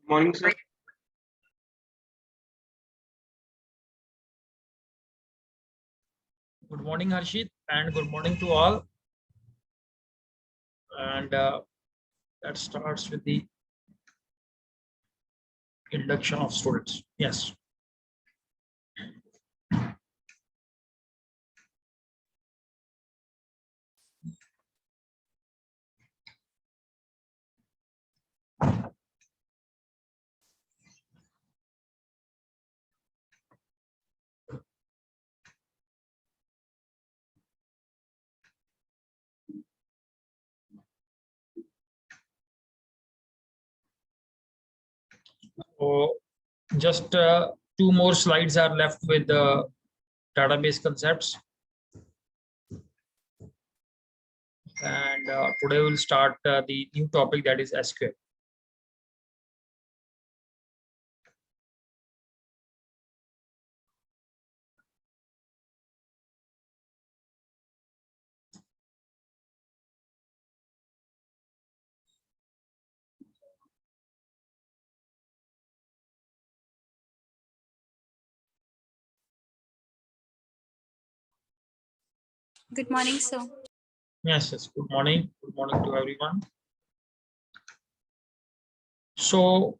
Morning, sir. Good morning, Harshit, and good morning to all. And that starts with the induction of students. Yes. So just two more slides are left with the database concepts. And today we'll start the new topic, that is SQL. Good morning, sir. Yes, yes. Good morning. Good morning to everyone. So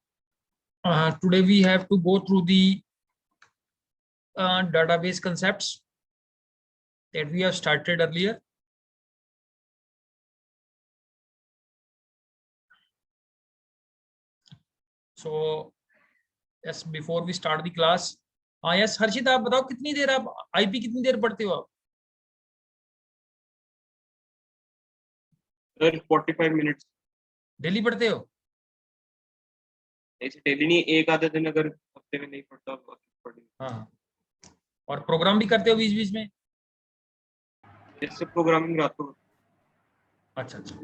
today we have to go through the database concepts that we have started earlier. So yes, before we start the class, yes, हर्षित आप बताओ कितनी देर आप IP कितनी देर पढ़ते हो आप? Sir, 45 minutes. Daily पढ़ते हो? ऐसे डेली नहीं, एक आधा दिन अगर हफ्ते में नहीं पढ़ता तो पढ़ी। हाँ, और प्रोग्राम भी करते हो बीच बीच में? जैसे प्रोग्रामिंग रात को। अच्छा अच्छा।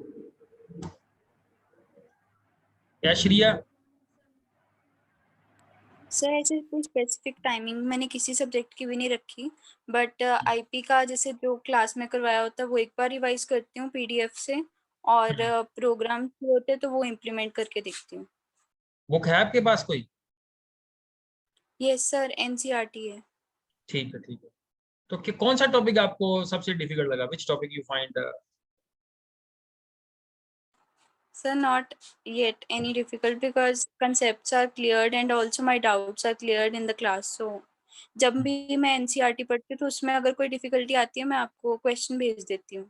क्या श्रिया? सर ऐसे कोई स्पेसिफिक टाइमिंग मैंने किसी सब्जेक्ट की भी नहीं रखी, बट आईपी का जैसे जो क्लास में करवाया होता है वो एक बार रिवाइज करती हूँ पीडीएफ से, और प्रोग्राम होते हैं तो वो इम्प्लीमेंट करके देखती हूँ। बुक है आपके पास कोई? यस सर, एनसीईआरटी है। ठीक है ठीक है। तो कौन सा टॉपिक आपको सबसे डिफिकल्ट लगा? Which topic you find? Sir, not yet any difficult because concepts are cleared and also my doubts are cleared in the class. So जब भी मैं एनसीईआरटी पढ़ती हूँ तो उसमें अगर कोई डिफिकल्टी आती है मैं आपको क्वेश्चन भेज देती हूँ।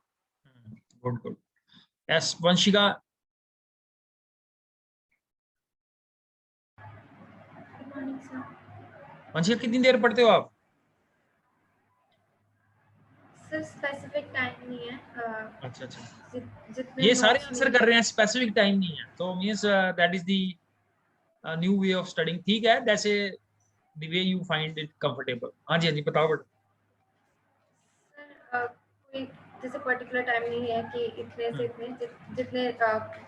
Good good. Yes, Vanshika. Vanshika कितनी देर पढ़ते हो आप? सर स्पेसिफिक टाइम नहीं है। अच्छा अच्छा। जितने ये सारे notes आंसर कर रहे हैं, स्पेसिफिक टाइम नहीं है, तो means that is the new way of studying. ठीक है, जैसे the way you find it comfortable. हाँ जी हाँ जी, बताओ बेटा। सर कोई जैसे पर्टिकुलर टाइम नहीं है कि इतने से इतने जितने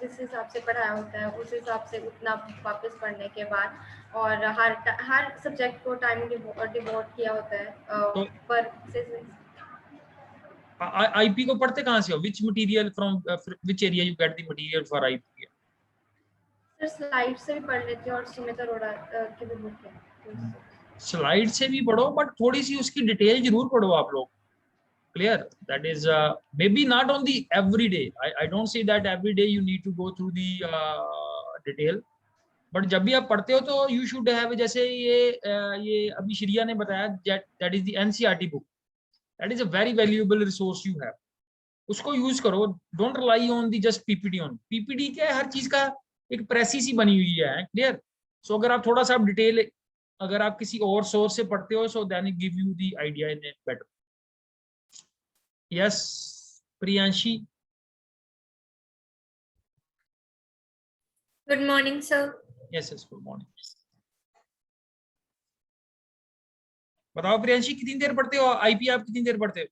जिस हिसाब से पढ़ाया होता है उस हिसाब से उतना वापस पढ़ने के बाद, और हर सब्जेक्ट को टाइम डिवोट किया होता है तो पर आईपी को पढ़ते कहाँ से हो? Which material from which area you get the material for IP? Sir slide से भी पढ़ लेती हूँ और सुमित अरोड़ा की भी बुक है। स्लाइड से भी पढ़ो, बट थोड़ी सी उसकी डिटेल जरूर पढ़ो आप लोग। Clear? That is maybe not on the every day. I don't say that every day you need to go through the detail, but जब भी आप पढ़ते हो तो you should have, जैसे ये अभी श्रिया ने बताया, that is the NCERT book. That is a very valuable resource you have. उसको यूज करो। Don't rely on the just PPT on PPT के हर चीज का एक प्रेसी सी बनी हुई है। क्लियर? सो अगर आप थोड़ा सा डिटेल, अगर आप किसी और सोर्स से पढ़ते हो, so then it give you the idea in it better. Yes, Priyanshi. Good morning sir. Yes, yes, good morning. बताओ प्रियांशी, कितनी देर पढ़ते हो आईपी? आप कितनी देर पढ़ते हो?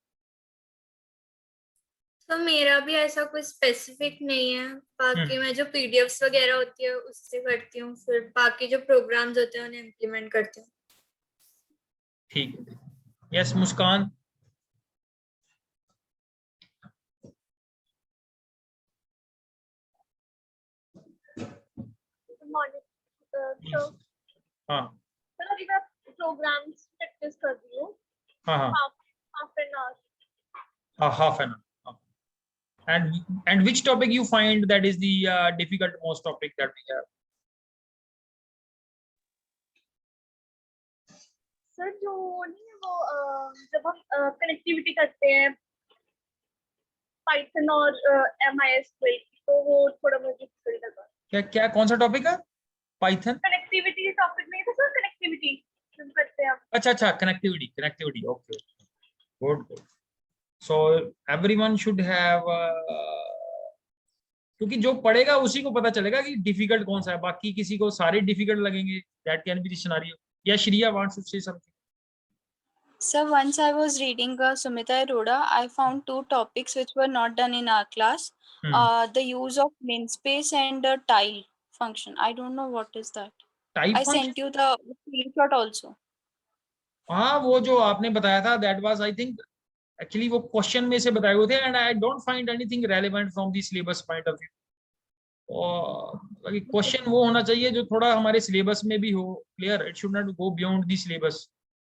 तो मेरा भी ऐसा कोई स्पेसिफिक नहीं है, बाकी मैं जो पीडीएफ्स वगैरह होती है उससे करती हूँ, फिर बाकी जो प्रोग्राम्स होते हैं उन्हें इम्प्लीमेंट करती हूँ। ठीक है। यस, मुस्कान। Good morning. So, हाँ सर अभी मैं प्रोग्राम्स प्रैक्टिस कर रही हूँ हाँ हाँ half an hour. half an hour. And which topic you find that is the difficult most topic that we have? Sir जो नहीं है वो जब हम कनेक्टिविटी करते हैं पाइथन और MySQL तो वो थोड़ा मुझे डिफिकल्ट लगा. क्या क्या कौन सा टॉपिक है? पाइथन? कनेक्टिविटी टॉपिक नहीं था सर, कनेक्टिविटी हम करते हैं. अच्छा अच्छा, connectivity okay, good. So everyone should have, क्योंकि जो पढ़ेगा उसी को पता चलेगा कि डिफिकल्ट कौन सा है, बाकी किसी को सारे डिफिकल्ट लगेंगे. That can be the scenario. Yeah Shriya wants to say something. So once I was reading Sumita Arora, I found two topics which were not done in our class. The use of linspace and tile function. I don't know what is that. Type I sent you the screenshot also. हाँ, वो जो आपने बताया था that was I think actually वो question में से बताए हुए थे, and I don't find anything relevant from the syllabus point of view. और क्वेश्चन वो होना चाहिए जो थोड़ा हमारे सिलेबस में भी हो. Clear, it should not go beyond the syllabus.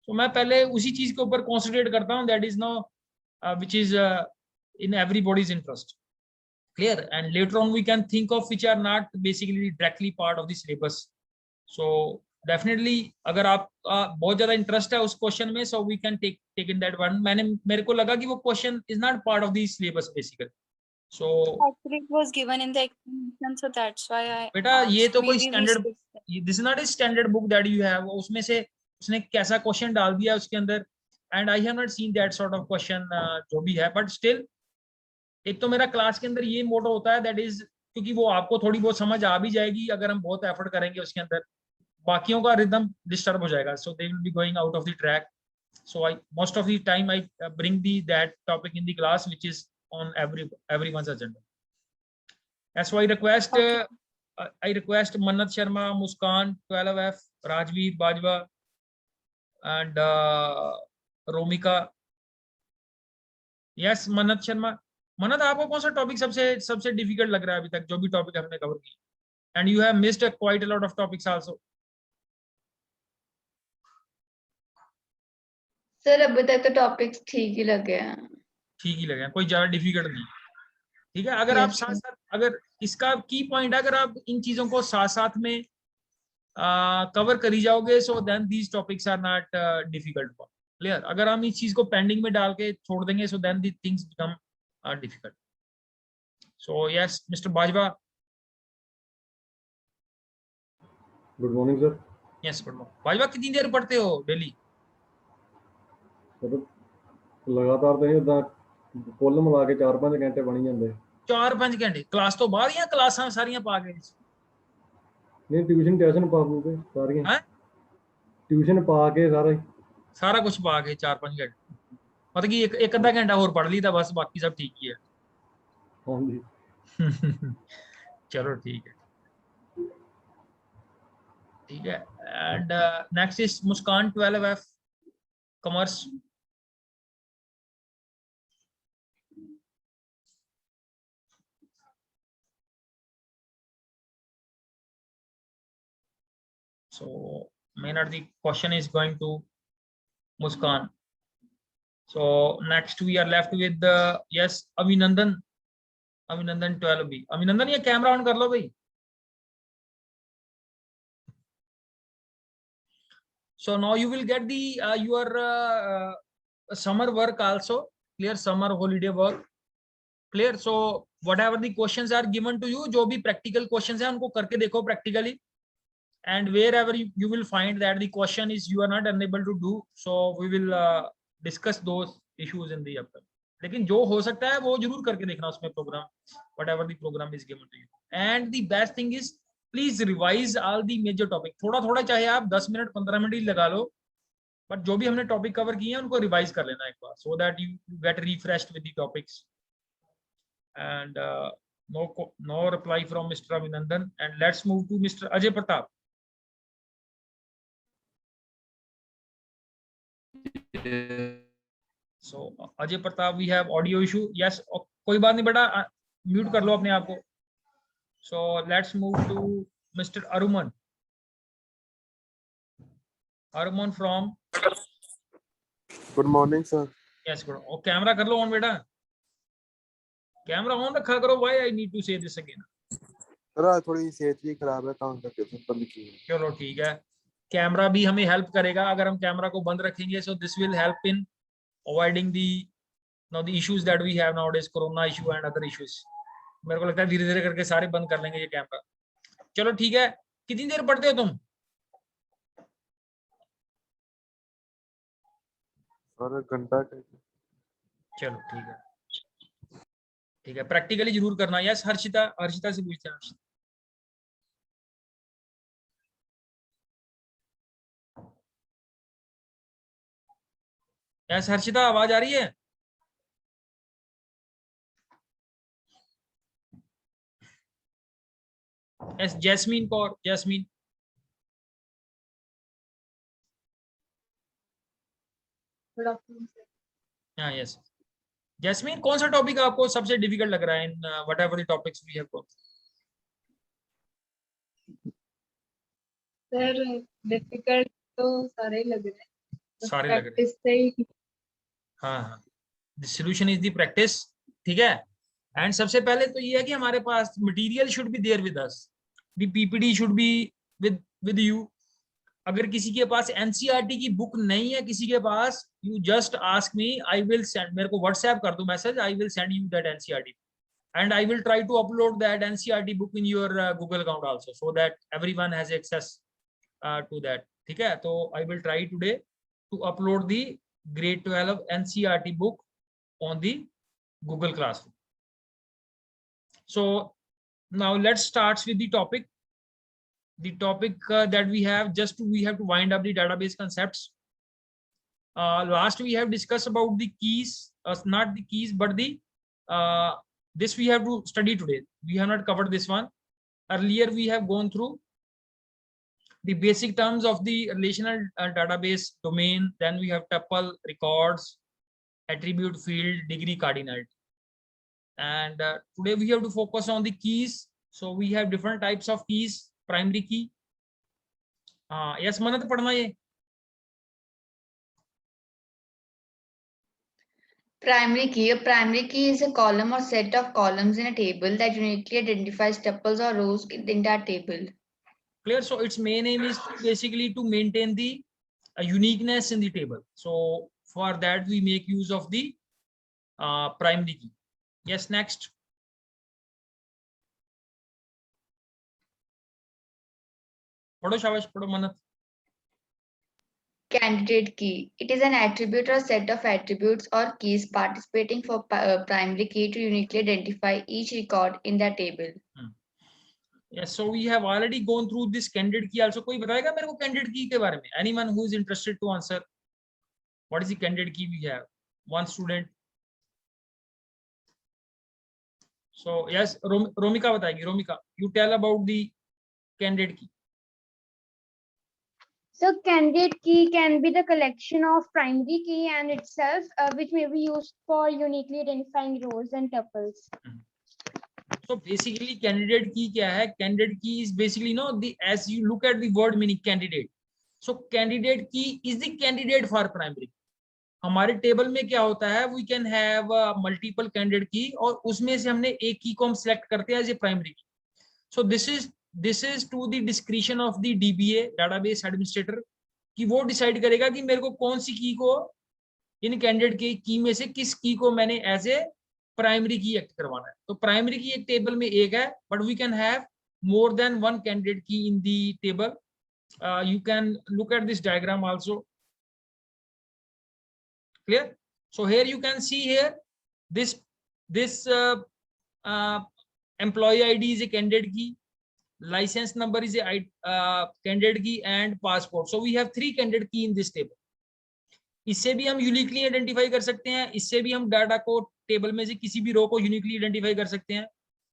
तो मैं पहले उसी चीज के ऊपर कॉन्सेंट्रेट करता हूँ that is no which is in everybody's interest. Clear, and later on we can think of which are not basically directly part of the syllabus. So definitely अगर आप बहुत ज्यादा इंटरेस्ट है उस क्वेश्चन में, so we can take in that one. मेरे को लगा कि वो question is not part of the syllabus basically. So Actually, it was given in the explanation, so that's why I. बेटा ये asked. तो कोई Maybe we standard, skipped it. This is not a standard book that you have. उसमें से उसने कैसा question डाल दिया उसके अंदर, and I have not seen that sort of question जो भी है. बट स्टिल एक तो मेरा क्लास के अंदर ये मोटो होता है दैट इज, क्योंकि वो आपको थोड़ी बहुत समझ आ भी जाएगी अगर हम बहुत एफर्ट करेंगे उसके अंदर. बाकियों का रिदम डिस्टर्ब हो जाएगा, so they will be going out of the track. So I most of the time I bring the that topic in the class which is on everyone's agenda. That's why I request Mannat Sharma, Muskan 12F, Rajveer Bajwa and Romika. Yes, Mannat Sharma. Mannat, आपको कौन सा topic सबसे difficult लग रहा है अभी तक, जो भी टॉपिक हमने कवर की? And you have missed quite a lot of topics also. Sir अभी तक तो टॉपिक्स ठीक ही लगे हैं. ठीक ही लगे हैं, कोई ज्यादा डिफिकल्ट नहीं. ठीक है, अगर आप साथ साथ, अगर इसका की पॉइंट है, अगर आप इन चीजों को साथ साथ में कवर करी जाओगे, so then these topics are not difficult. Clear, अगर हम इस चीज को पेंडिंग में डाल के छोड़ देंगे, so then the things become difficult. So yes, mister Bajwa. Good morning sir. Yes, good morning. Bajwa, कितनी देर पढ़ते हो डेली? लगातार तो नहीं, उदा कुल मिला के 4-5 घंटे बनी जाते. 4-5 घंटे क्लास तो बाद या क्लासां सारियां पा के? नहीं, ट्यूशन पा के सारियां. हैं? ट्यूशन पा के सारा कुछ पा के 4-5 घंटे, मतलब कि एक आधा घंटा और पढ़ ली था बस, बाकी सब ठीक ही है. हाँ जी. चलो ठीक है. ठीक है, and next is Muskan 12F, commerce. So main of the question is going to Muskan. So next we are left with the yes Avinandan 12B. Avinandan, ये कैमरा ऑन कर लो भाई. So now you will get the your summer work also. Clear, summer holiday work. Clear. So whatever the questions are given to you, जो भी practical questions हैं उनको करके देखो practically. And wherever you will find that the question is you are not unable to do, so we will discuss those issues in the upcoming. लेकिन जो हो सकता है वो जरूर करके देखना उसमें programme, whatever the program is given to you. And the best thing is please revise all the major topic. थोड़ा थोड़ा चाहे आप 10 मिनट 15 मिनट ही लगा लो, बट जो भी हमने टॉपिक कवर किए हैं उनको रिवाइज कर लेना एक बार, so that you get refreshed with the topics. And no reply from Mr. Avinandan, and let's move to Mr. Ajay Pratap. So Ajay Pratap, we have audio issue. Yes, कोई बात नहीं बेटा, म्यूट कर लो अपने आप को. So let's move to Mr. Aruman. Arman from. Good morning, sir. Yes, good. Oh, camera कर लो on बेटा. Camera on रखा करो. Why I need to say this again? Sir थोड़ी सेहत भी खराब है, काम करके बंद की है. चलो ठीक है. कैमरा भी हमें हेल्प करेगा अगर हम कैमरा को बंद रखेंगे. So this will help in avoiding the issues that we have nowadays, corona issue and other issues. मेरे को लगता है धीरे धीरे करके सारे बंद कर लेंगे ये कैमरा. चलो ठीक है. कितनी देर पढ़ते हो तुम? सर घंटा. चलो ठीक है. ठीक है, प्रैक्टिकली जरूर करना. यस हर्षिता से पूछते हैं. यस हर्षिता, आवाज आ रही है? यस जैस्मीन कौर. जैस्मीन. हाँ यस. जैस्मीन, कौन सा टॉपिक आपको सबसे डिफिकल्ट लग रहा है in whatever the topics we have got? Sir difficult तो सारे लग रहे हैं. सारे लग रहे हैं. हाँ. The solution is the practice. ठीक है. एंड सबसे पहले तो ये है कि हमारे पास material should be there with us. The PPT should be with you. अगर किसी के पास एनसीईआरटी की बुक नहीं है, किसी के पास, you just ask me, I will send. मेरे को व्हाट्सएप कर दो message, I will send you that NCERT and I will try to upload that NCERT book in your Google account also, so that everyone has access to that. ठीक है. तो I will try today to upload the grade 12 NCERT book on the Google Classroom. So now let's start with the topic. The topic that we have, we have to wind up the database concepts. Last we have discussed about the keys, not the keys, but the this we have to study today. We have not covered this one. Earlier we have gone through the basic terms of the relational database domain. Then we have tuple, records, attribute, field, degree, cardinality. And today we have to focus on the keys. So we have different types of keys. Primary key. Yes, Manat पढ़ना ये. Primary key. A primary key is a column or set of columns in a table that uniquely identifies tuples or rows in that table. Clear? So its main aim is basically to maintain the uniqueness in the table. So for that we make use of the primary key. Yes, next. पढ़ो शाबाश, पढ़ो मनत. Candidate key. It is an attribute or set of attributes or keys participating for primary key to uniquely identify each record in the table. Yes, so we have already gone through this candidate key also. कोई बताएगा मेरे को candidate key के बारे में? Anyone who is interested to answer? What is the candidate key we have? One student. So yes, Romika बताएगी. Romika, you tell about the candidate key. So candidate key can be the collection of primary key and itself, which may be used for uniquely identifying rows and tuples. So basically candidate key क्या है? Candidate key is basically as you look at the word meaning candidate. So candidate key is the candidate for primary. हमारे table में क्या होता है? We can have multiple candidate key और उसमें से हमने एक की को हम select करते हैं as a primary key. So this is to the discretion of the DBA database administrator कि वो डिसाइड करेगा कि मेरे को कौन सी की को इन कैंडिडेट के की में से किस की को मैंने एज ए प्राइमरी की एक्ट करवाना है. तो प्राइमरी की एक टेबल में एक है, but we can have more than one candidate key in the table. You can look at this diagram also. Clear? So here you can see here this employee ID is a candidate key, license number is a candidate key, and passport. So we have 3 candidate key in this table. इससे भी हम uniquely identify कर सकते हैं, इससे भी हम data को टेबल में से किसी भी रो को यूनिकली आइडेंटिफाई कर सकते हैं,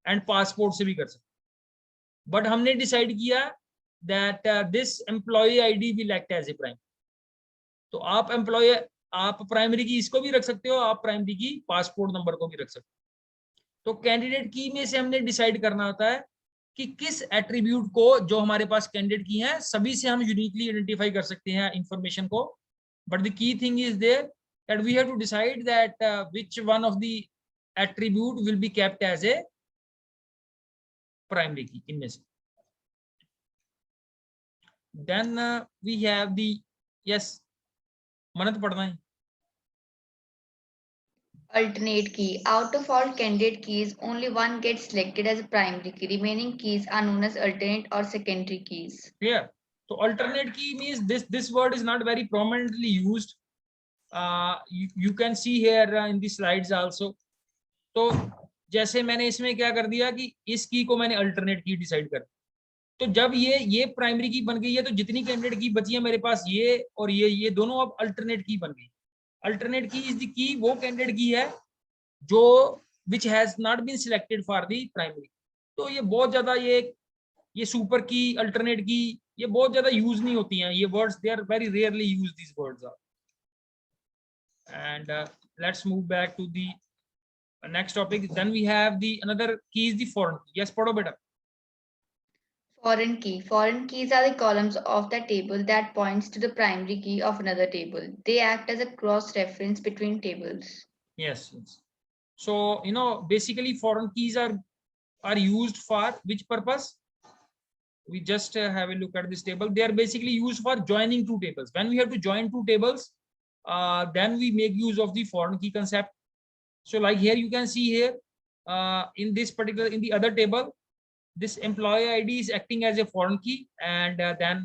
एंड पासपोर्ट से भी कर सकते हैं. बट हमने डिसाइड किया that this employ ID will act as a primary. तो आप प्राइमरी की इसको भी रख सकते हो, आप प्राइमरी की पासपोर्ट नंबर को भी रख सकते हो. तो कैंडिडेट की में से हमने डिसाइड करना होता है कि किस एट्रीब्यूट को जो हमारे पास कैंडिडेट की हैं सभी से हम यूनिकली आइडेंटिफाई कर सकते हैं इंफॉर्मेशन को, but the key thing is there that we have to decide that which one of the attribute will be kept as a primary key इनमें से. देन वी हैव द यस मनत पढ़ना है. Alternate key. Out of all candidate keys, only one gets selected as a primary key. Remaining keys are known as alternate or secondary keys. Clear? So alternate key means this word is not very prominently used. You can see here in the slides also. तो जैसे मैंने इसमें क्या कर दिया कि इस की को मैंने अल्टरनेट की डिसाइड कर, तो जब ये प्राइमरी की बन गई है तो जितनी कैंडिडेट की बची है मेरे पास ये और ये दोनों अब अल्टरनेट की बन गई. अल्टरनेट की इज द की वो कैंडिडेट की है जो which has not been selected for the primary. तो ये बहुत ज्यादा ये सुपर की अल्टरनेट की ये बहुत ज्यादा यूज नहीं होती हैं ये words. They are very rarely use this words are. And let's move back to the next topic. Then we have the another key is the foreign. Yes पढ़ो बेटा. Foreign key. Foreign keys are the columns of the table that points to the primary key of another table. They act as a cross-reference between tables. Yes. So basically foreign keys are used for which purpose? We just have a look at this table. They are basically used for joining two tables. When we have to join two tables, then we make use of the foreign key concept. So like here you can see here in the other table, this employee ID is acting as a foreign key, and then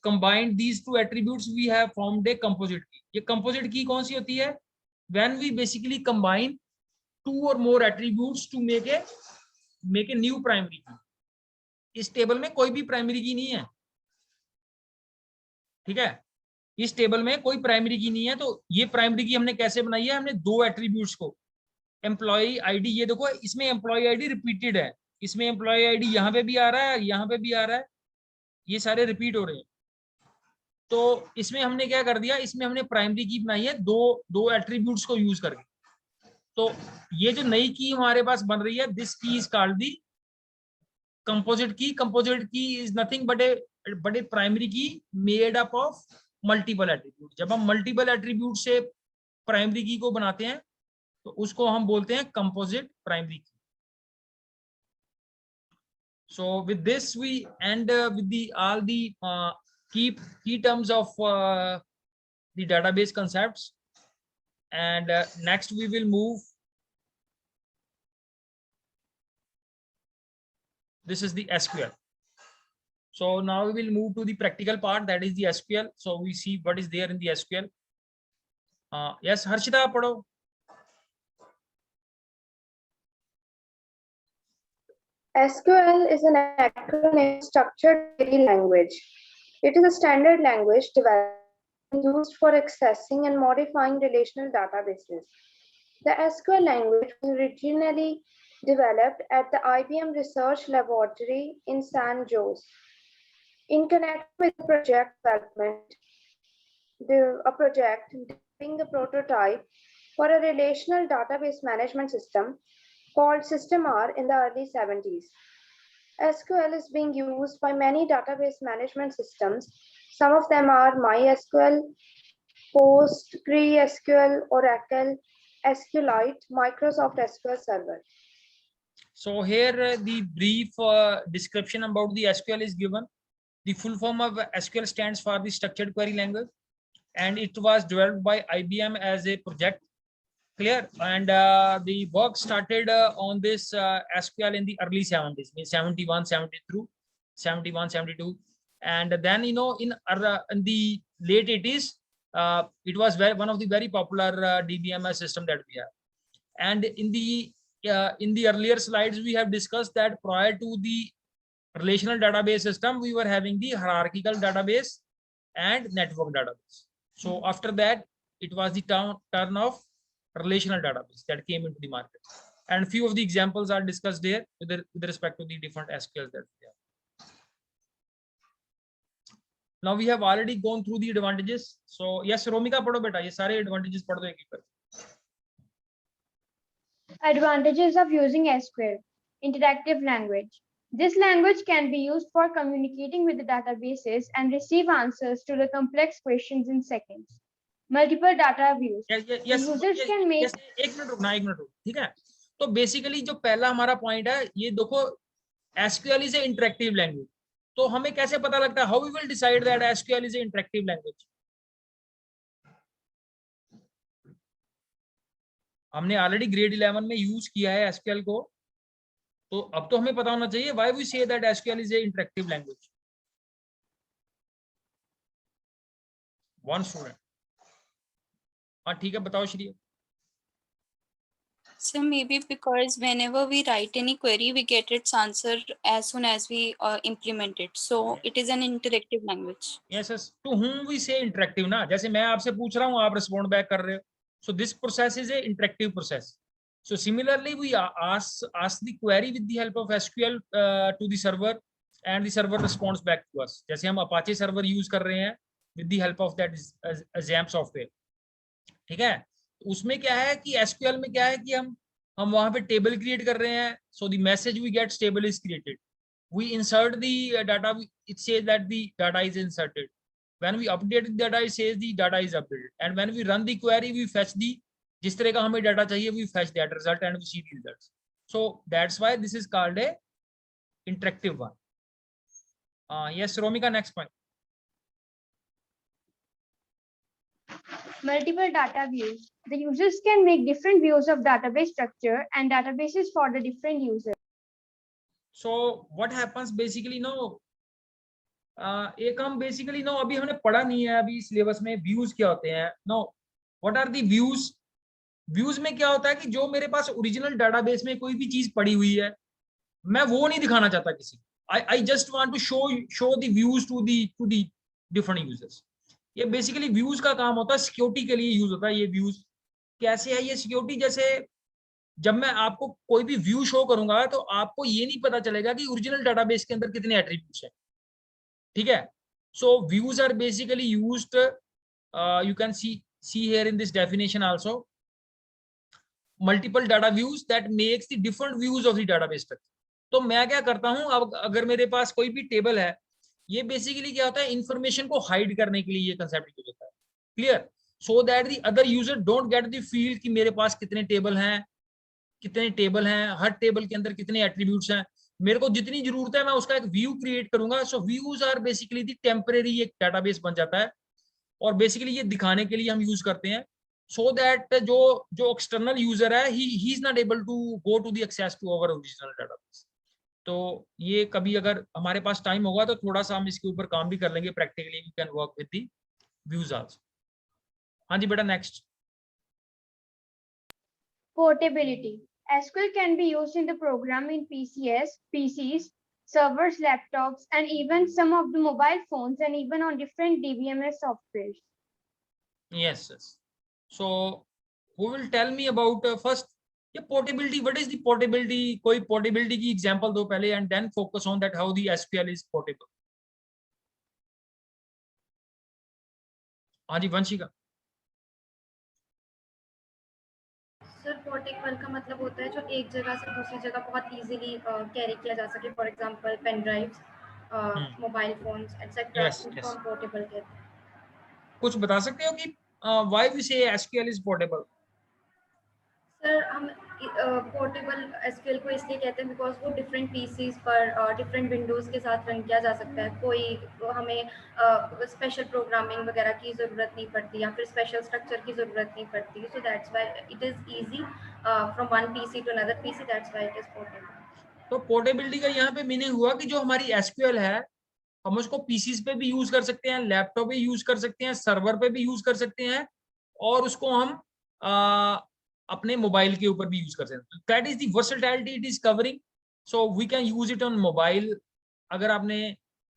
combined these two attributes we have formed a composite key. ये composite key कौन सी होती है? When we basically combine two or more attributes to make a new primary key. इस table में कोई भी primary की नहीं है, ठीक है. इस टेबल में कोई प्राइमरी की नहीं है, तो ये प्राइमरी की हमने कैसे बनाई है? हमने दो एट्रीब्यूट्स को एम्प्लॉय आईडी, ये देखो इसमें एम्प्लॉय आईडी रिपीटेड है, इसमें एम्प्लॉय आईडी यहाँ पे भी आ रहा है, यहाँ पे भी आ रहा है, ये सारे रिपीट हो रहे हैं. तो इसमें हमने क्या कर दिया? इसमें हमने प्राइमरी की बनाई है दो एट्रीब्यूट्स को यूज करके. तो ये जो नई की हमारे पास बन रही है, this key is called the composite key. Composite key is nothing but a primary key made up of multiple attribute. जब हम मल्टीपल एट्रीब्यूट से प्राइमरी की को बनाते हैं तो उसको हम बोलते हैं कंपोजिट प्राइमरी की. So with this we end with all the key terms of the database concepts, and next we will move. This is the SQL. So now we will move to the practical part, that is the SQL. So we see what is there in the SQL. Yes, Harshita, padho. SQL is an acronym structured query language. It is a standard language developed and used for accessing and modifying relational databases. The SQL language was originally developed at the IBM Research Laboratory in San Jose. In connection with project development, a project developing the prototype for a relational database management system called System R in the early 70s. SQL is being used by many database management systems. Some of them are MySQL, PostgreSQL, Oracle, SQLite, Microsoft SQL Server. So here the brief description about the SQL is given. The full form of SQL stands for the structured query language, and it was developed by IBM as a project. Clear? And the work started on this SQL in the early 70s, means 71, 72, 71, 72. And then, in the late 80s, it was one of the very popular DBMS system that we have. And in the earlier slides, we have discussed that prior to the relational database system, we were having the hierarchical database and network database. So after that, it was the turn of relational database that came into the market, and few of the examples are discussed here with respect to the different SQLs that we have. Now we have already gone through the advantages. So yes, Romika, padho beta, ye sare advantages padh do ek ek karke. Advantages of using SQL. Interactive language. This language can be used for communicating with the databases and receive answers to the complex questions in seconds. Multiple data views. Users can make. एक minute रुकना, ठीक है। तो basically जो पहला हमारा point है, ये देखो SQL is a interactive language. तो हमें कैसे पता लगता है, how we will decide that SQL is a interactive language? हमने ऑलरेडी ग्रेड 11 में यूज किया है SQL को, तो अब तो हमें पता होना चाहिए why we say that SQL is a interactive language. One student, हाँ ठीक है, बताओ Shri. So maybe because whenever we write any query, we get its answer as soon as we implement it. So it is an interactive language. Yes, yes. To whom we say interactive ना, जैसे मैं आपसे पूछ रहा हूँ, आप respond back कर रहे हो। So this process is a interactive process. So similarly, we ask the query with the help of SQL to the server, and the server responds back to us. जैसे हम Apache server use कर रहे हैं with the help of that XAMPP software, ठीक है। उसमें क्या है कि SQL में क्या है कि हम वहां पे टेबल क्रिएट कर रहे हैं। So the message we get table is created, we insert the data, it says that the data is inserted, when we update the data it says the data is updated, and when we run the query we fetch the, जिस तरह का हमें data चाहिए we fetch that result and we see the results. So that's why this is called a interactive one. Yes Romika, next point. Multiple data views. The users can make different views of database structure and databases for the different users. So what happens basically now, एक हम basically no अभी हमने पढ़ा नहीं है अभी syllabus में views क्या होते हैं। No, what are the views? Views में क्या होता है कि जो मेरे पास ओरिजिनल डाटाबेस में कोई भी चीज पड़ी हुई है, मैं वो नहीं दिखाना चाहता किसी। I just want to show the views to the different users. ये बेसिकली व्यूज का काम होता है, सिक्योरिटी के लिए यूज होता है। ये व्यूज कैसे है? ये सिक्योरिटी, जैसे जब मैं आपको कोई भी व्यू शो करूंगा तो आपको ये नहीं पता चलेगा कि ओरिजिनल डाटाबेस के अंदर कितने एट्रीब्यूट्स हैं, ठीक है। So views are basically used, you can see here in this definition also, multiple data views that makes the different views of the database structure. तो मैं क्या करता हूं, अब अगर मेरे पास कोई भी टेबल है, ये बेसिकली क्या होता है, इंफॉर्मेशन को हाइड करने के लिए ये कंसेप्ट यूज होता है। Clear? So that the other user don't get the feel कि मेरे पास कितने टेबल हैं, हर टेबल के अंदर कितने एट्रीब्यूट्स हैं। मेरे को जितनी जरूरत है मैं उसका एक व्यू क्रिएट करूंगा। So views are basically the temporary, एक डाटाबेस बन जाता है, और बेसिकली ये दिखाने के लिए हम यूज करते हैं, सो दैट जो एक्सटर्नल यूजर है he is not able to go to the access to our original database. तो ये कभी अगर हमारे पास टाइम होगा तो थोड़ा सा हम इसके ऊपर काम भी कर लेंगे practically, we can work with the views also. हाँ जी बेटा, next. Portability. SQL can be used in the program in PCs, servers, laptops, and even some of the mobile phones, and even on different DBMS softwares. Yes, yes. So who will tell me about first ये portability? What is the portability? कोई portability की example दो पहले, and then focus on that how the SQL is portable. हाँ जी Vanshika. Sir portable का मतलब होता है जो एक जगह से दूसरी जगह बहुत इजीली कैरी किया जा सके, for example pen drives, mobile phones etcetera, इनको हम पोर्टेबल कहते हैं। कुछ बता सकते हो कि व्हाई वी से SQL इज पोर्टेबल? सर हम पोर्टेबल SQL को इसलिए कहते हैं बिकॉज वो डिफरेंट पीसीज पर डिफरेंट विंडोज़ के साथ रन किया जा सकता है। कोई हमें स्पेशल प्रोग्रामिंग वगैरह की ज़रूरत नहीं पड़ती या फिर स्पेशल स्ट्रक्चर की ज़रूरत नहीं पड़ती। So that's why it is easy from one PC to another PC, that's why it is portable. तो पोर्टेबिलिटी का यहाँ पे मीनिंग हुआ कि जो हमारी SQL है हम उसको पीसीज पे भी यूज कर सकते हैं, लैपटॉप पे यूज कर सकते हैं, सर्वर पे भी यूज कर सकते हैं, और उसको हम अपने मोबाइल के ऊपर भी यूज कर सकते हैं। That is the versatility it is covering. So we can use it on mobile. अगर आपने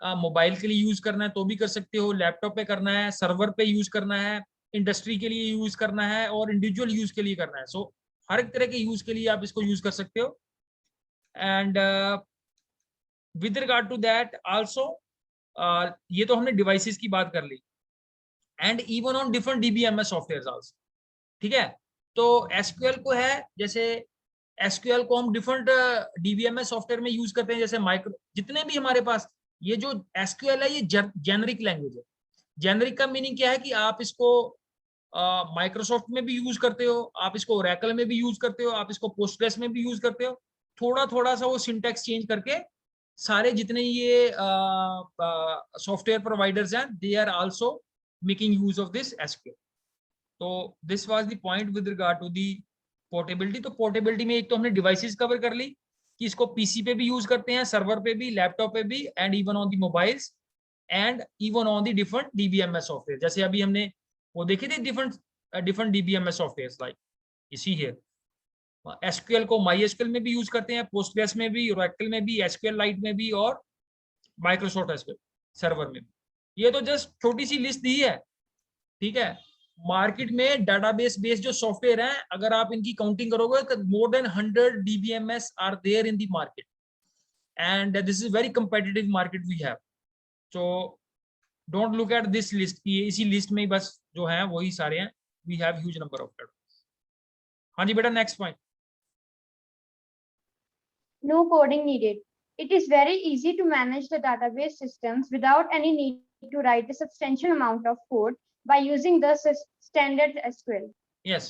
मोबाइल के लिए यूज करना है तो भी कर सकते हो, लैपटॉप पे करना है, सर्वर पे यूज करना है, इंडस्ट्री के लिए यूज करना है, और इंडिविजुअल यूज के लिए करना है। सो हर एक तरह के यूज के लिए आप इसको यूज कर सकते हो। And with regard to that also, ये तो हमने डिवाइसेस की बात कर ली, and even on different DBMS software also, ठीक है। तो SQL को है, जैसे एसक्यूएल को हम डिफरेंट डीबीएमएस सॉफ्टवेयर में यूज करते हैं, जैसे माइक्रो, जितने भी हमारे पास ये जो एसक्यूएल है ये जेनरिक लैंग्वेज है। जेनरिक का मीनिंग क्या है कि आप इसको माइक्रोसॉफ्ट में भी यूज करते हो, आप इसको ओरेकल में भी यूज करते हो, आप इसको पोस्टग्रेस में भी यूज करते हो। थोड़ा थोड़ा सा वो सिंटैक्स चेंज करके सारे जितने ये सॉफ्टवेयर प्रोवाइडर्स हैं they are also making use of this SQL. तो this was the point with regard to the portability. तो पोर्टेबिलिटी में एक तो हमने डिवाइसेस कवर कर ली कि इसको पीसी पे भी यूज करते हैं, सर्वर पे भी, लैपटॉप पे भी, and even on the mobiles and even on the different DBMS software. जैसे अभी हमने वो देखे थे डिफरेंट डीबीएमएस सॉफ्टवेयर लाइक इसी है। एसक्यूएल को माईएसक्यूएल में भी यूज करते हैं, पोस्टग्रेस में भी, ओरेकल में भी, एसक्यूएल लाइट में भी, और माइक्रोसॉफ्ट एसक्यूएल सर्वर में भी। ये तो जस्ट छोटी सी लिस्ट दी है, ठीक है। मार्केट में डाटाबेस बेस्ड जो सॉफ्टवेयर हैं, अगर आप इनकी काउंटिंग करोगे तो more than 100 DBMS are there in the market, and this is very competitive market we have. So don't look at this list की इसी लिस्ट में ही बस जो है वही सारे हैं, we have huge number of database. हाँ जी बेटा, next point. No coding needed. It is very easy to manage the database systems without any need to write a substantial amount of code by using the standard SQL. Yes.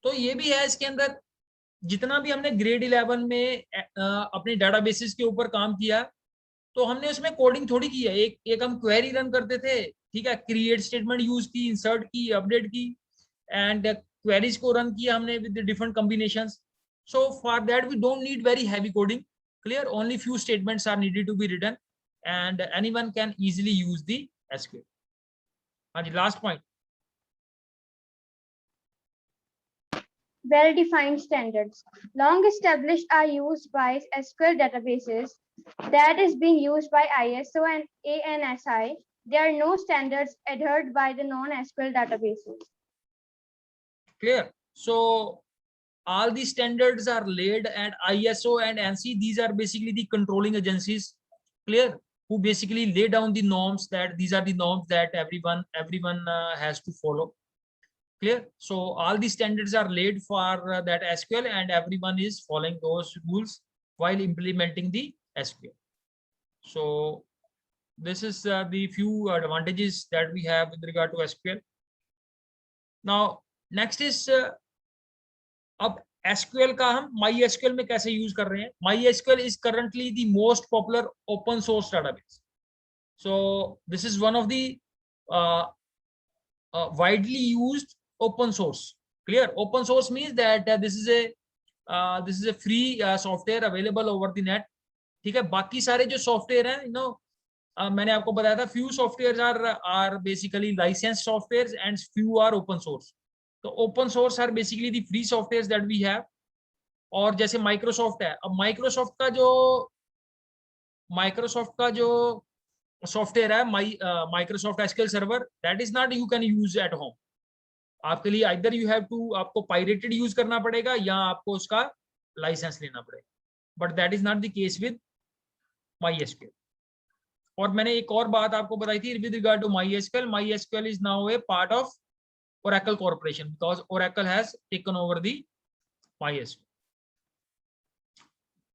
तो ये भी है इसके अंदर, जितना भी हमने ग्रेड 11 में अपने डाटाबेसेस के ऊपर काम किया तो हमने उसमें कोडिंग थोड़ी की है। एक हम क्वेरी रन करते थे, ठीक है, क्रिएट स्टेटमेंट यूज की, इंसर्ट की, अपडेट की, एंड क्वेरीज को रन किया हमने with different combinations. So for that we don't need very heavy coding, clear, only few statements are needed to be written and anyone can easily use the SQL. हाँ जी, last point. Well-defined standards. Long established are used by SQL databases that is being used by ISO and ANSI. There are no standards adhered by the non-SQL databases. Clear. So all these standards are laid at ISO and ANSI. These are basically the controlling agencies, clear, who basically lay down the norms, that these are the norms that everyone has to follow, clear. So all these standards are laid for that SQL, and everyone is following those rules while implementing the SQL. So this is the few advantages that we have with regard to SQL. Now next is अब SQL का हम MySQL में कैसे use कर रहे हैं। MySQL is currently the most popular open source database. So this is one of the widely used open source. Clear. Open source means that this is a free software available over the net. ठीक है। बाकी सारे जो software हैं, you know, मैंने आपको बताया था few softwares are basically licensed softwares and few are open source. तो open source are basically the free software that we have. और जैसे माइक्रोसॉफ्ट है, अब माइक्रोसॉफ्ट का जो सॉफ्टवेयर है Microsoft SQL server, that is not you can use at home. आपके लिए आइदर यू हैव टू, आपको पायरेटेड यूज करना पड़ेगा या आपको उसका लाइसेंस लेना पड़ेगा, but that is not the case with MySQL। और मैंने एक और बात आपको बताई थी with regard to MySQL is now a part of Oracle Corporation because Oracle has taken over the MySQL.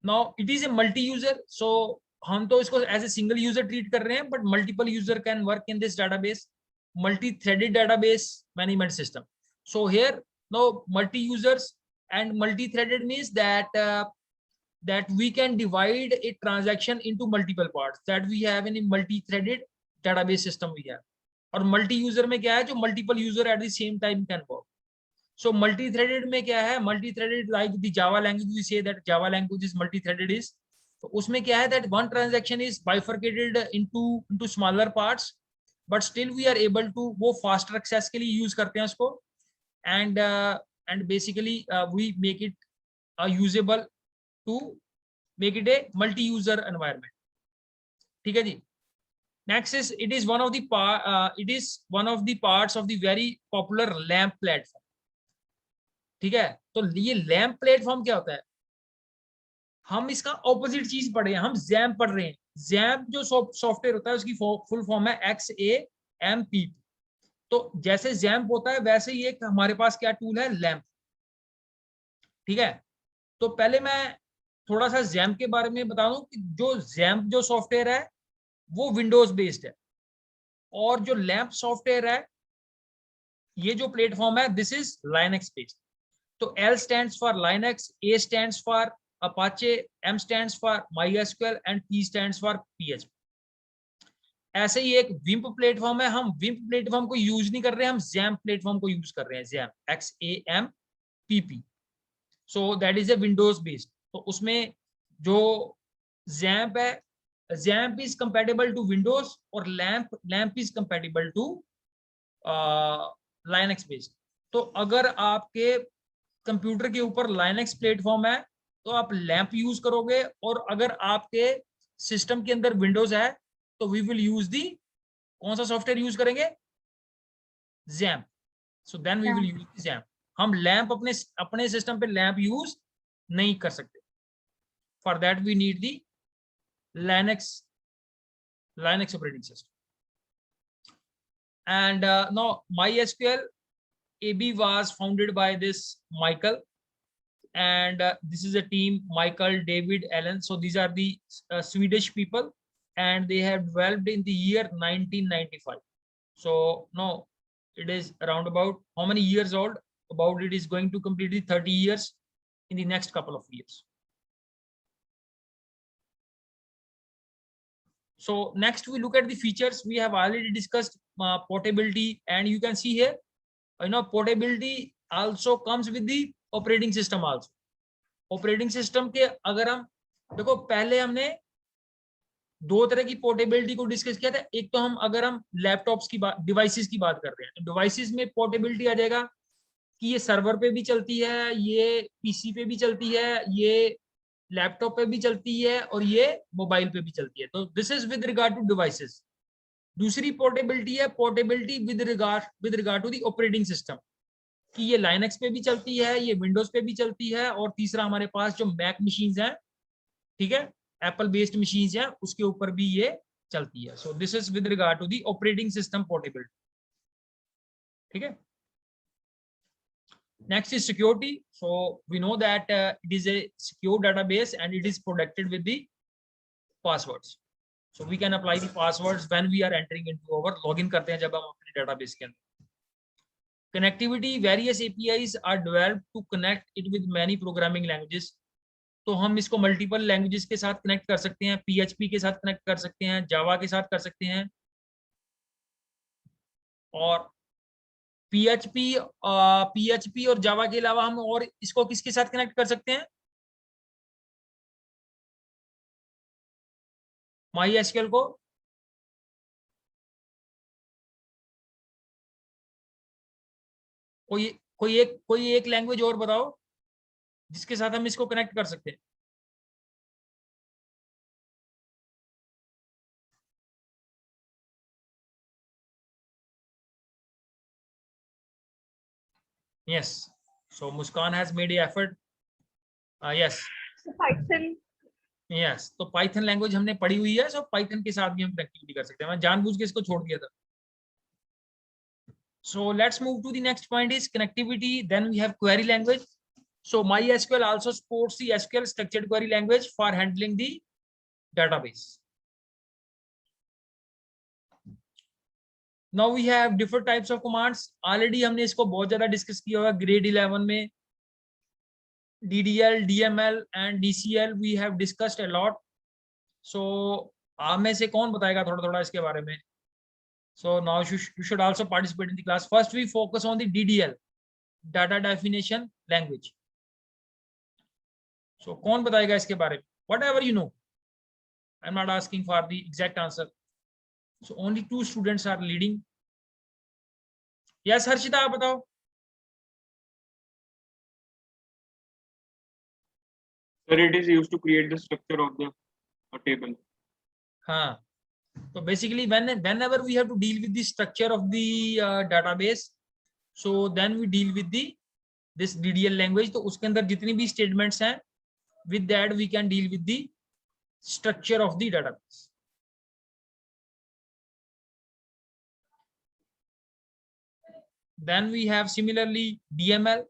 Now it is a multi-user, so हम तो इसको as a single user treat कर रहे हैं, but multiple user can work in this database, multi-threaded database management system. So here now multi-users and multi-threaded means that that we can divide a transaction into multiple parts that we have in a multi-threaded database system we have. और multi user में क्या है, जो multiple user at the same time can work. So multi threaded में क्या है, multi threaded like the Java language, we say that Java language is multi threaded is, तो उसमें क्या है that one transaction is bifurcated into smaller parts, but still we are able to, वो faster access के लिए use करते हैं उसको, and basically we make it usable to make it a multi user environment. ठीक है जी। Next is it is one of the parts of the very popular LAMP platform. ठीक है। तो ये LAMP प्लेटफॉर्म क्या होता है, हम इसका ऑपोजिट चीज पढ़ रहे हैं, हम XAMPP पढ़ रहे हैं। XAMPP जो सॉफ्टवेयर होता है उसकी फुल फॉर्म है XAMPP। तो जैसे XAMPP होता है वैसे ही एक हमारे पास क्या टूल है, LAMP। ठीक है। तो पहले मैं थोड़ा सा जैम्प के बारे में बता दूं कि जो जैम्प जो सॉफ्टवेयर है वो विंडोज बेस्ड है, और जो लैम्प सॉफ्टवेयर है, ये जो प्लेटफॉर्म है, दिस इज लाइनक्स बेस्ड। तो L stands for Linux, A stands for Apache, M stands for MySQL and P stands for PHP। ऐसे ही एक विम्प प्लेटफॉर्म है, हम विम्प प्लेटफॉर्म को यूज नहीं कर रहे हैं, हम जैम्प प्लेटफॉर्म को यूज कर रहे हैं, XAMPP XAMPP। So that is a Windows based. तो उसमें जो जैम्प है, XAMPP is compatible to Windows, और LAMP is compatible to Linux based. तो अगर आपके कंप्यूटर के ऊपर लाइनक्स प्लेटफॉर्म है तो आप लैम्प यूज करोगे, और अगर आपके सिस्टम के अंदर विंडोज है तो वी विल यूज दी, कौन सा सॉफ्टवेयर यूज करेंगे, XAMPP. So then we will use XAMPP. हम लैम्प अपने सिस्टम पे लैम्प यूज नहीं कर सकते, for that we need the Linux operating system. And now MySQL AB was founded by this Michael, and this is a team, Michael, David, Allen. So these are the Swedish people, and they have developed in the year 1995. So now it is around about how many years old? About it is going to complete the 30 years in the next couple of years. So next we look at the features. We have already discussed portability, and you can see here, portability also comes with the operating system also. Operating system के अगर हम देखो, पहले हमने दो तरह की portability को डिस्कस किया था। एक तो अगर हम लैपटॉप्स की बात, डिवाइसेस की बात कर रहे हैं, तो डिवाइसेस में पोर्टेबिलिटी आ जाएगा कि ये सर्वर पे भी चलती है, ये पीसी पे भी चलती है, ये लैपटॉप पे भी चलती है, और ये मोबाइल पे भी चलती है। तो this is with regard to devices. दूसरी पोर्टेबिलिटी है portability with regard to the operating system, कि ये लाइनक्स पे भी चलती है, ये विंडोज पे भी चलती है, और तीसरा हमारे पास जो मैक मशीन्स हैं, ठीक है, एप्पल बेस्ड मशीन्स हैं, उसके ऊपर भी ये चलती है। So this is with regard to the operating system portability, ठीक है। Next is security. So we know that it is a secure database and it is protected with the passwords. So we can apply the passwords when we are entering into our, login करते हैं जब हम अपने database के अंदर। Connectivity, various APIs are developed to connect it with many programming languages. तो हम इसको मल्टीपल लैंग्वेजेस के साथ कनेक्ट कर सकते हैं, PHP के साथ कनेक्ट कर सकते हैं, जावा के साथ कर सकते हैं, और PHP और जावा के अलावा हम और इसको किसके साथ कनेक्ट कर सकते हैं, MySQL को। कोई एक लैंग्वेज और बताओ जिसके साथ हम इसको कनेक्ट कर सकते हैं। Yes, so Muskan has made an effort. Yes, Python. yes, तो पाइथन लैंग्वेज हमने पढ़ी हुई है, सो पाइथन के साथ भी हम कनेक्टिविटी कर सकते हैं। मैं जानबूझ के इसको छोड़ दिया था। So let's move to the next point is connectivity. Then we have query language. So MySQL also supports the SQL structured query language for handling the database. Now we have different types of commands. Already हमने इसको बहुत ज्यादा discuss किया हुआ grade 11 में। DDL, DML and DCL we have discussed a lot. So आप में से कौन बताएगा थोड़ा थोड़ा इसके बारे में? So now you should also participate in the class. First we focus on the DDL, data definition language. So कौन बताएगा इसके बारे में? Whatever you know. I'm not asking for the exact answer. So only 2 students are leading. Yes, Harshita, आप बताओ। Sir, it is used to create the structure of the table. हाँ, so basically whenever we have to deal with the structure of the database, so then we deal with this DDL language. तो उसके अंदर जितनी भी statements हैं, with that we can deal with the structure of the database. Then we have similarly DML.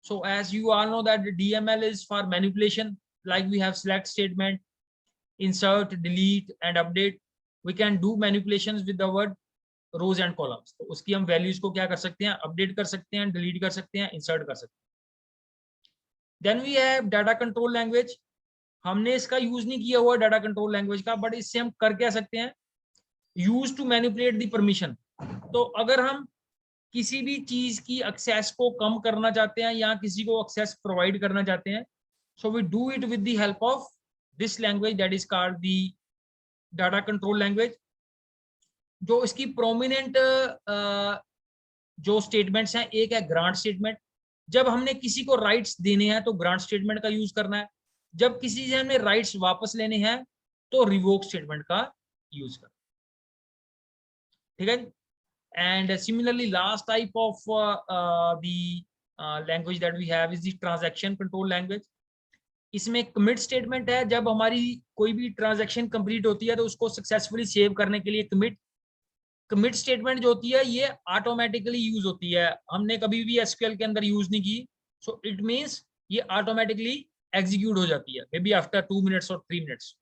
So as you all know that the DML is for manipulation, like we have select statement, insert, delete and update. We can do manipulations with the word rows and columns. तो उसकी हम values को क्या कर सकते हैं, update कर सकते हैं, delete कर सकते हैं, insert कर सकते हैं. Then we have data control language. हमने इसका यूज नहीं किया हुआ डाटा कंट्रोल लैंग्वेज का, बट इससे हम कर क्या सकते हैं, use to manipulate the permission. तो अगर हम किसी भी चीज की एक्सेस को कम करना चाहते हैं या किसी को एक्सेस प्रोवाइड करना चाहते हैं, so we do it with the help of this language that is called the data control language. जो इसकी प्रोमिनेंट जो स्टेटमेंट्स हैं, एक है ग्रांट स्टेटमेंट. जब हमने किसी को राइट्स देने हैं तो ग्रांट स्टेटमेंट का यूज करना है. जब किसी से हमने राइट्स वापस लेने हैं तो रिवोक स्टेटमेंट का यूज करना. ठीक है. And similarly, last type of the language that we have is the transaction control language. इसमें commit statement है. जब हमारी कोई भी transaction complete होती है तो उसको successfully save करने के लिए commit statement जो होती है ये automatically use होती है. हमने कभी भी SQL के अंदर use नहीं की, so it means ये automatically execute हो जाती है, maybe after 2 minutes or 3 minutes.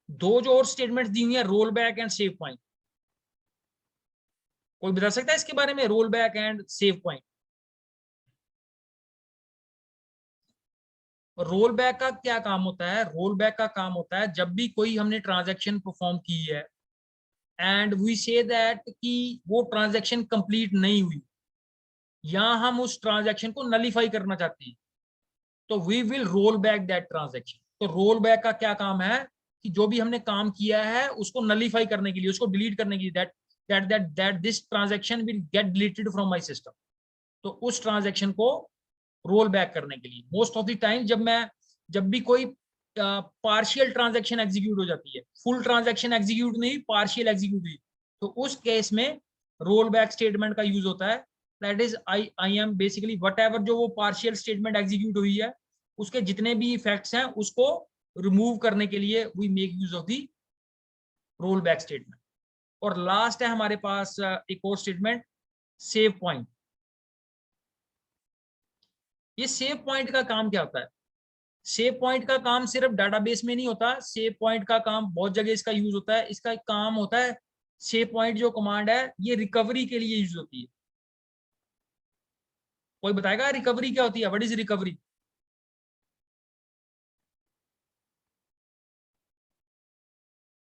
दो जो और statements दी हुई है, roll back and save point. कोई बता सकता है इसके बारे में, roll back and save point? Role back का क्या काम होता है? रोल बैक का काम होता है जब भी कोई हमने ट्रांजैक्शन परफॉर्म की है एंड वी से दैट कि वो ट्रांजैक्शन कंप्लीट नहीं हुई या हम उस ट्रांजैक्शन को नलीफाई करना चाहते हैं, तो we will roll back that transaction. तो रोल बैक का क्या काम है कि जो भी हमने काम किया है उसको नलीफाई करने के लिए, उसको डिलीट करने के लिए, that this transaction will get deleted from my system. तो उस ट्रांजैक्शन को रोल बैक करने के लिए मोस्ट ऑफ द टाइम जब भी कोई पार्शियल ट्रांजैक्शन एग्जीक्यूट हो जाती है, फुल ट्रांजैक्शन एग्जीक्यूट नहीं, पार्शियल एग्जीक्यूट हुई, तो उस केस में रोल बैक स्टेटमेंट का यूज होता है. That is I am basically what ever जो वो पार्शियल स्टेटमेंट एग्जीक्यूट हुई है उसके जितने भी इफेक्ट्स हैं उसको रिमूव करने के लिए we make use of the roll back statement. और लास्ट है हमारे पास एक और स्टेटमेंट, सेव पॉइंट. ये सेव पॉइंट का काम क्या होता है? सेव पॉइंट का काम सिर्फ डाटाबेस में नहीं होता, सेव पॉइंट का काम बहुत जगह इसका यूज होता है. इसका काम होता है, सेव पॉइंट जो कमांड है ये रिकवरी के लिए यूज होती है. कोई बताएगा रिकवरी क्या होती है? What is recovery?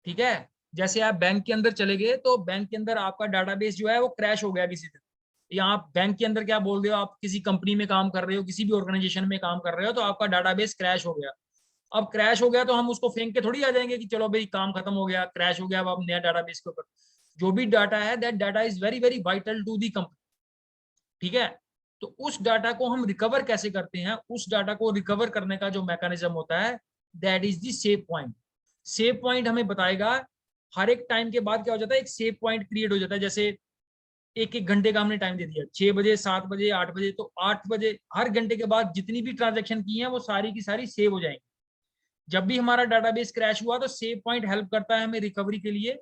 ठीक है, जैसे आप बैंक के अंदर चले गए तो बैंक के अंदर आपका डाटाबेस जो है वो क्रैश हो गया किसी तरह, या आप बैंक के अंदर क्या बोल रहे हो, आप किसी कंपनी में काम कर रहे हो, किसी भी ऑर्गेनाइजेशन में काम कर रहे हो, तो आपका डाटाबेस क्रैश हो गया. अब क्रैश हो गया तो हम उसको फेंक के थोड़ी आ जाएंगे कि चलो भाई काम खत्म हो गया, क्रैश हो गया, अब आप नया डाटाबेस के ऊपर. जो भी डाटा है that data is very very vital to the company. ठीक है, तो उस डाटा को हम रिकवर कैसे करते हैं? उस डाटा को रिकवर करने का जो मैकेनिज्म होता है that is the save point. Save point हमें बताएगा हर एक टाइम के बाद क्या हो जाता है, एक सेव पॉइंट क्रिएट हो जाता है. जैसे एक घंटे का हमने टाइम दे दिया, 6 बजे, 7 बजे, 8 बजे, तो 8 बजे हर घंटे के बाद जितनी भी ट्रांजैक्शन की हैं वो सारी की सारी सेव हो जाएंगी. जब भी हमारा डाटाबेस क्रैश हुआ तो सेव पॉइंट हेल्प करता है हमें रिकवरी के लिए.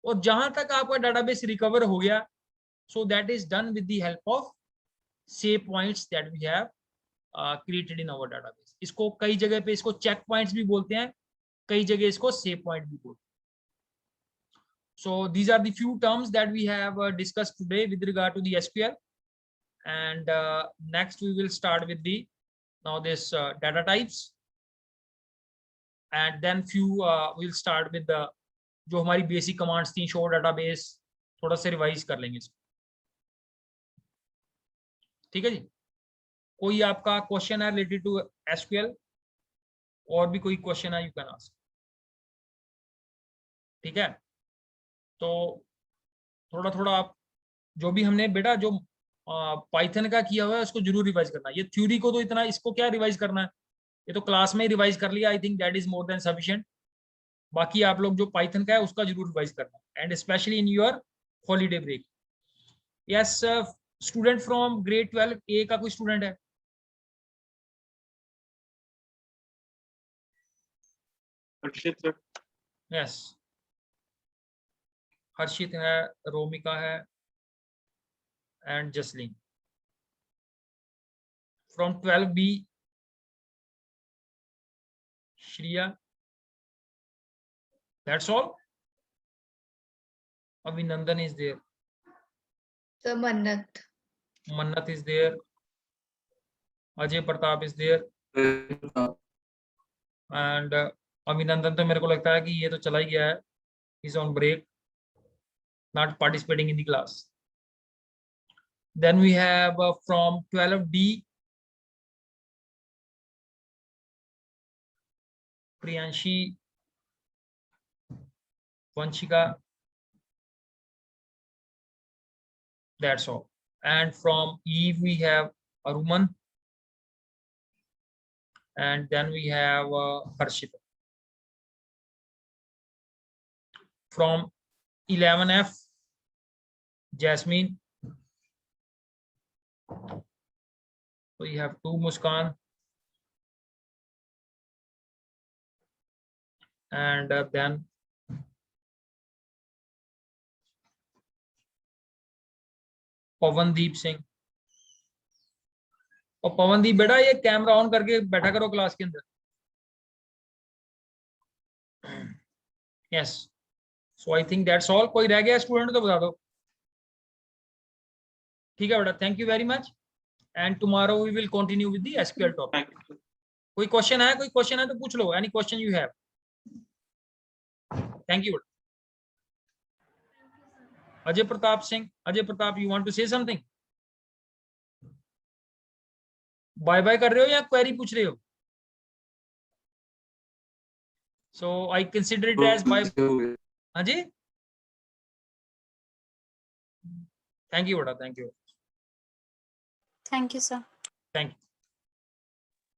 और जहां तक आपका डाटाबेस रिकवर हो गया, so that is done with the help of save points that we have created in our database. इसको कई जगह पे इसको चेक पॉइंट्स भी बोलते हैं, कई जगह इसको सेव पॉइंट भी बोलते हैं. So these are the few terms that we have discussed today with regard to the SQL, and next we will start with the now this data types, and then few we'll start with the जो हमारी basic commands थी, show database, थोड़ा सा revise कर लेंगे इसको. ठीक है जी, कोई आपका क्वेश्चन है रिलेटेड टू SQL? और भी कोई क्वेश्चन है, यू कैन आस्क. ठीक है, तो थोड़ा थोड़ा आप जो भी हमने बेटा जो पाइथन का किया हुआ है उसको जरूर रिवाइज करना. ये थ्योरी को तो इतना, इसको क्या रिवाइज करना है, ये तो क्लास में ही रिवाइज कर लिया. I think that is more than sufficient. बाकी आप लोग जो पाइथन का है उसका जरूर रिवाइज करना, and specially in your holiday break. Yes, student from grade 12 A का कोई स्टूडेंट है? हर्षित सर. यस, हर्षित है, रोमिका है and Jasleen. From 12B, Shriya. That's all. Abhinandan is there. So Mannat. Mannat is there. Ajay Pratap is there. And Abhinandan तो मेरे को लगता है कि ये तो चला ही गया है. He's on break, not participating in the class. Then we have from 12D, Priyanshi, Vanshika. That's all. And from Eve we have Aruman. And then we have Harshita. From 11F, Jasmine. So you have 2 Muskan. And then Pawandeep Singh. और पवनदीप बेटा ये camera on करके बैठा करो class के अंदर. Yes, so I think that's all. कोई रह गया स्टूडेंट तो बता दो. ठीक है बेटा, thank you very much. And tomorrow we will continue with the SQL topic. कोई क्वेश्चन है? कोई क्वेश्चन है तो पूछ लो. Any question you have? Thank you. Ajay Pratap Singh. Ajay Pratap, you want to say something? Bye bye कर रहे हो या क्वेरी पूछ रहे हो? So I consider it as bye. हाँ जी, थैंक यू बेटा, thank you. Thank you, sir. Thank you.